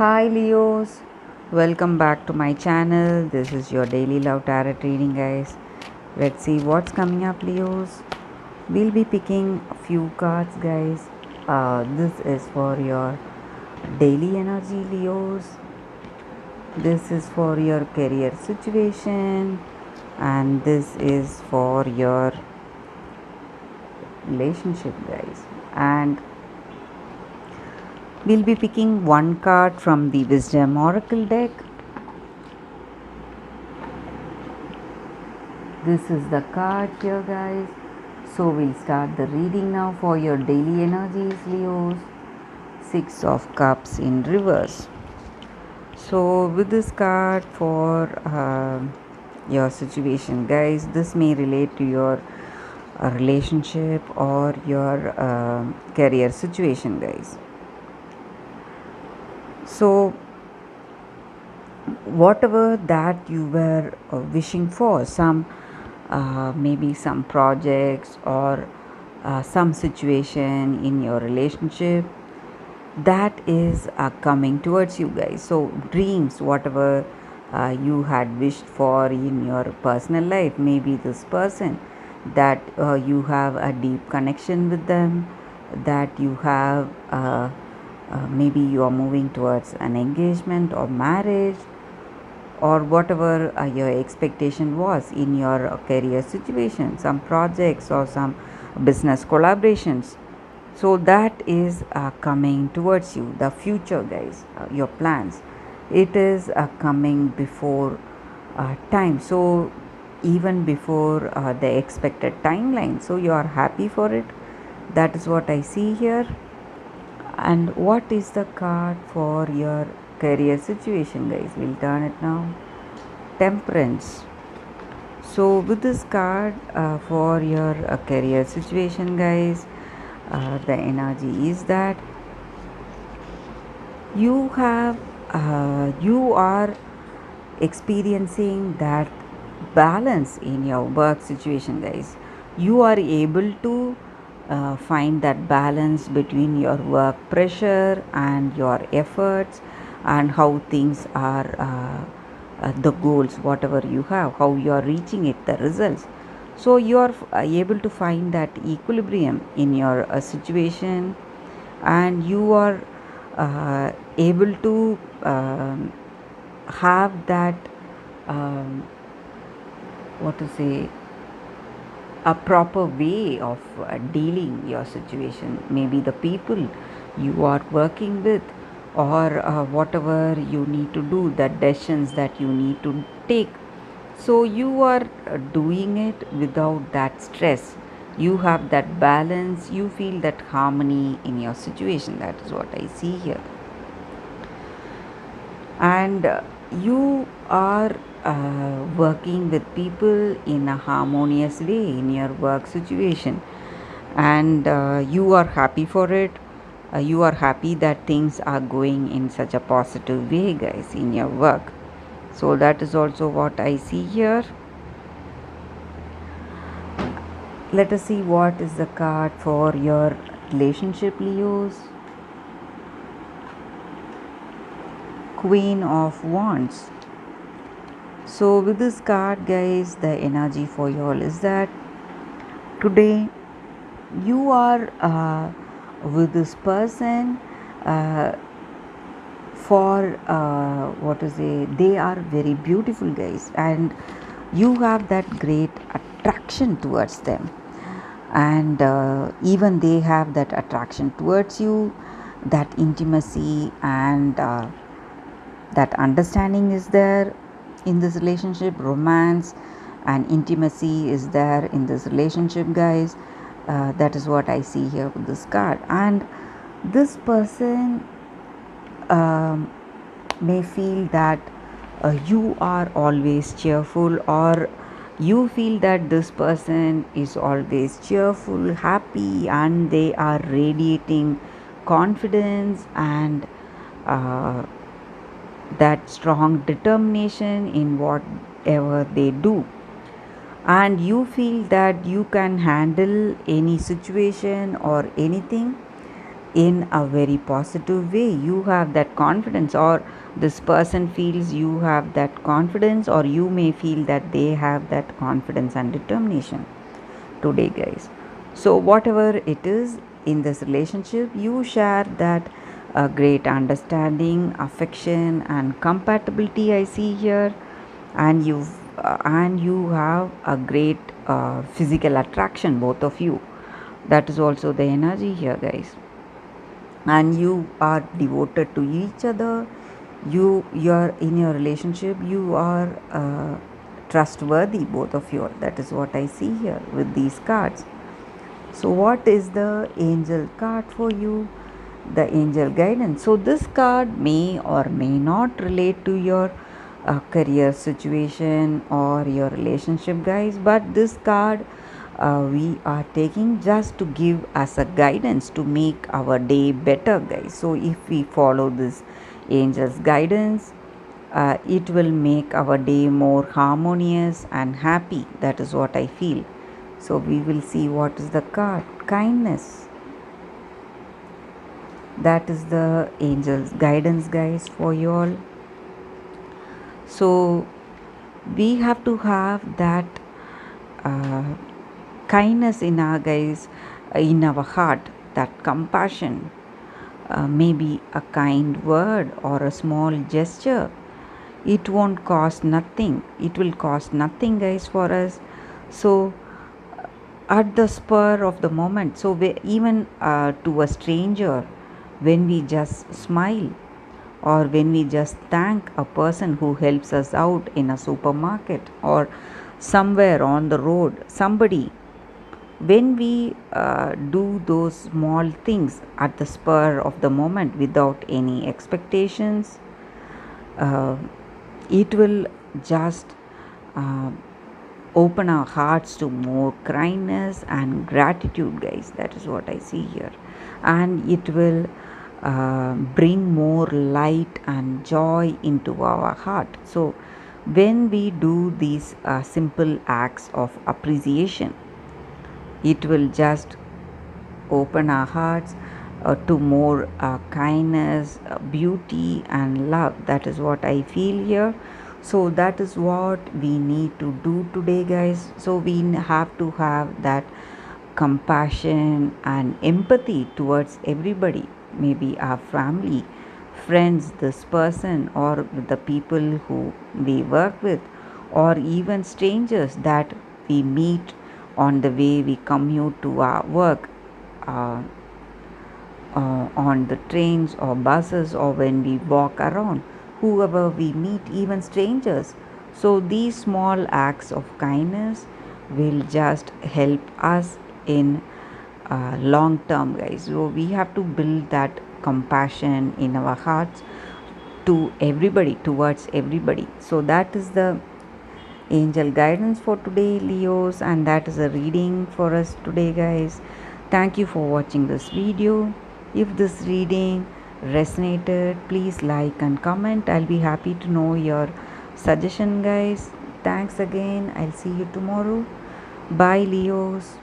Hi Leos, welcome back to my channel. This is your daily love tarot reading, guys. Let's see what's coming up, Leos. We'll be picking a few cards, guys. This is for your daily energy, Leos. This is for your career situation, and this is for your relationship, guys. And we'll be picking one card from the Wisdom Oracle deck. This is the card here, guys. So we'll start the reading now for your daily energies, Leos. Six of Cups in reverse. So with this card for your situation, guys, this may relate to your relationship or your career situation, guys. So whatever that you were wishing for, maybe some projects or some situation in your relationship that is coming towards you, guys. So dreams, whatever you had wished for in your personal life, maybe this person that you have a deep connection with them, that you have maybe you are moving towards an engagement or marriage, or whatever your expectation was in your career situation, some projects or some business collaborations. So that is coming towards you, the future, guys, your plans. It is coming before time, so even before the expected timeline, so you are happy for it. That is what I see here. And what is the card for your career situation, guys? We'll turn it now. Temperance. So with this card for your career situation, guys, the energy is that you are experiencing that balance in your work situation, guys. You are able to find that balance between your work pressure and your efforts, and how things are the goals, whatever you have, how you are reaching it, the results. So you are able to find that equilibrium in your situation, and you are able to have that um, what to say, a proper way of dealing your situation, maybe the people you are working with, or whatever you need to do, the decisions that you need to take. So you are doing it without that stress. You have that balance, you feel that harmony in your situation. That is what I see here. And you are working with people in a harmonious way in your work situation, and you are happy for it. You are happy that things are going in such a positive way, guys, in your work. So that is also what I see here. Let us see what is the card for your relationship, Leos. Queen of Wands. So with this card, guys, the energy for you all is that today you are with this person uh, for what to say, they are very beautiful, guys, and you have that great attraction towards them, and even they have that attraction towards you, that intimacy and that understanding is there in this relationship. Romance and intimacy is there in this relationship, guys. That is what I see here with this card. And this person may feel that you are always cheerful, or you feel that this person is always cheerful, happy, and they are radiating confidence and that strong determination in whatever they do. And you feel that you can handle any situation or anything, in a very positive way. You have that confidence, or this person feels you have that confidence, or you may feel that they have that confidence and determination today, guys. So whatever it is in this relationship, you share that great understanding, affection and compatibility I see here. And you have a great physical attraction, both of you. That is also the energy here, guys. And you are devoted to each other. You're in your relationship, you are trustworthy, both of you. That is what I see here with these cards. So what is the angel card for you? The angel guidance. So this card may or may not relate to your career situation or your relationship, guys, but this card we are taking just to give us a guidance to make our day better, guys. So if we follow this angel's guidance, it will make our day more harmonious and happy. That is what I feel. So we will see what is the card. Kindness. That is the angel's guidance, guys, for you all. So we have to have that uh, kindness in our, guys, in our heart, that compassion. Maybe a kind word or a small gesture, it won't cost nothing. It will cost nothing, guys, for us. So at the spur of the moment, so even to a stranger, when we just smile, or when we just thank a person who helps us out in a supermarket or somewhere on the road, somebody, when we do those small things at the spur of the moment without any expectations, uh, it will just uh, open our hearts to more kindness and gratitude, guys. That is what I see here. And it will bring more light and joy into our heart. So when we do these simple acts of appreciation, it will just open our hearts to more kindness, beauty, and love. That is what I feel here. So, that is what we need to do today, guys. So, we have to have that compassion and empathy towards everybody, maybe our family, friends, this person, or the people who we work with, or even strangers that we meet on the way we commute to our work, uh, on the trains or buses, or when we walk around, whoever we meet, even strangers. So these small acts of kindness will just help us in long term, guys. So we have to build that compassion in our hearts to everybody, towards everybody. So that is the angel guidance for today, Leos, and that is a reading for us today, guys. Thank you for watching this video. If this reading resonated, please like and comment. I'll be happy to know your suggestion, guys. Thanks again. I'll see you tomorrow. Bye, Leos.